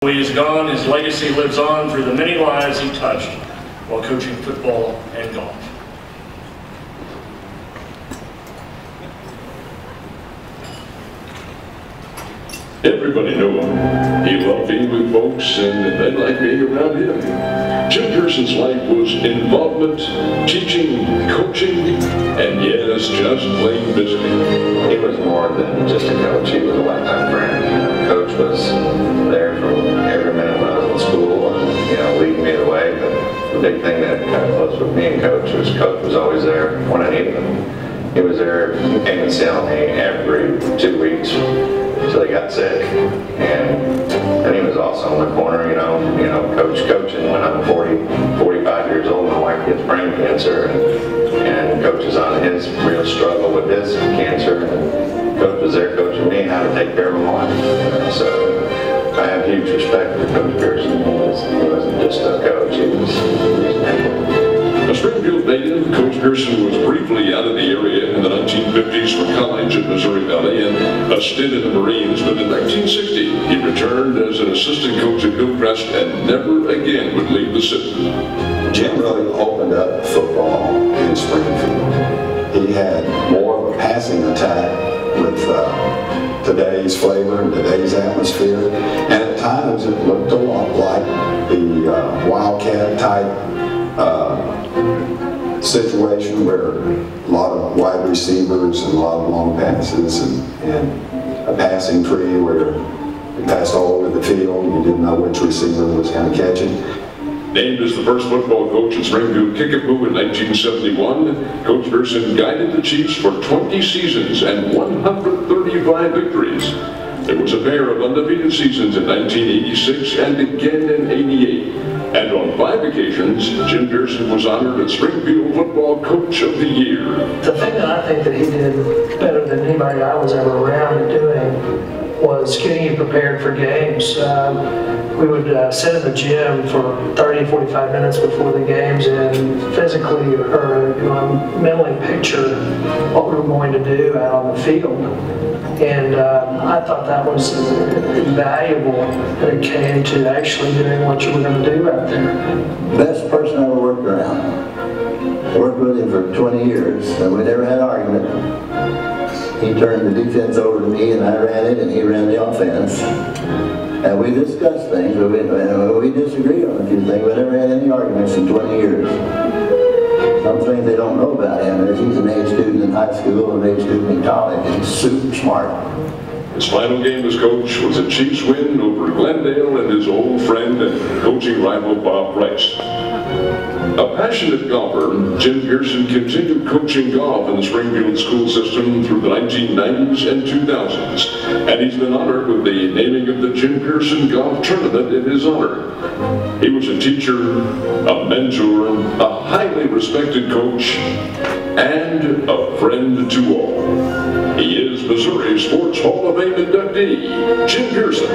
He is gone, his legacy lives on through the many lives he touched while coaching football and golf. Everybody knew him. He loved being with folks, and they liked being around him. Jim Pearson's life was involvement, teaching, coaching, and yes, just plain visiting. He was more than just a coach. He was a lifetime friend. Coach was there for every minute when I was in school, and leading me the way. But the big thing that kind of close with me and Coach was always there when I needed him. He was there. He came and sat on me every 2 weeks until he got sick, and he was also in the corner, coaching when I'm 45 years old. My wife gets brain cancer, and Coach is on his real struggle with his cancer, and Coach was there coaching me how to take care of my wife. So I have huge respect for Coach Pearson. He wasn't just a coach; he was a mentor. A Springfield native, Coach Pearson was briefly out of the area in the 1950s for college at Missouri Valley and a stint in the Marines, but in 1960 he returned as an assistant coach at Hillcrest and never again would leave the city. Jim really opened up football in Springfield. He had more of a passing attack with today's flavor and today's atmosphere, and at times it looked a lot like the Wildcat type situation where a lot of wide receivers and a lot of long passes and a passing tree where you passed all over the field, you didn't know which receiver was going to catch it. Named as the first football coach at Springfield Kickapoo in 1971, Coach Pearson guided the Chiefs for 20 seasons and 135 victories. There was a pair of undefeated seasons in 1986 and again in '88. And on 5 occasions, Jim Pearson was honored as Springfield Football Coach of the Year. The thing that I think that he did better than anybody I was ever around at doing was getting you prepared for games. We would sit in the gym for 30, 45 minutes before the games and physically or mentally picture what we were going to do out on the field. And I thought that was invaluable when it came to actually doing what you were going to do out there. Best person I ever worked around. I worked with him for 20 years, and we never had an argument. He turned the defense over to me, and I ran it, and he ran the offense. And we discussed things, but we disagreed on a few things. We never had any arguments in 20 years. Some things they don't know about him is he's an A student in high school and an A student in college. He's super smart. His final game as coach was a Chiefs win over Glendale and his old friend and coaching rival Bob Price. A passionate golfer, Jim Pearson continued coaching golf in the Springfield school system through the 1990s and 2000s, and he's been honored with the naming of the Jim Pearson Golf Tournament in his honor. He was a teacher, a mentor, a highly respected coach, and a friend to all. He is Missouri Sports Hall of Fame inductee, Jim Pearson.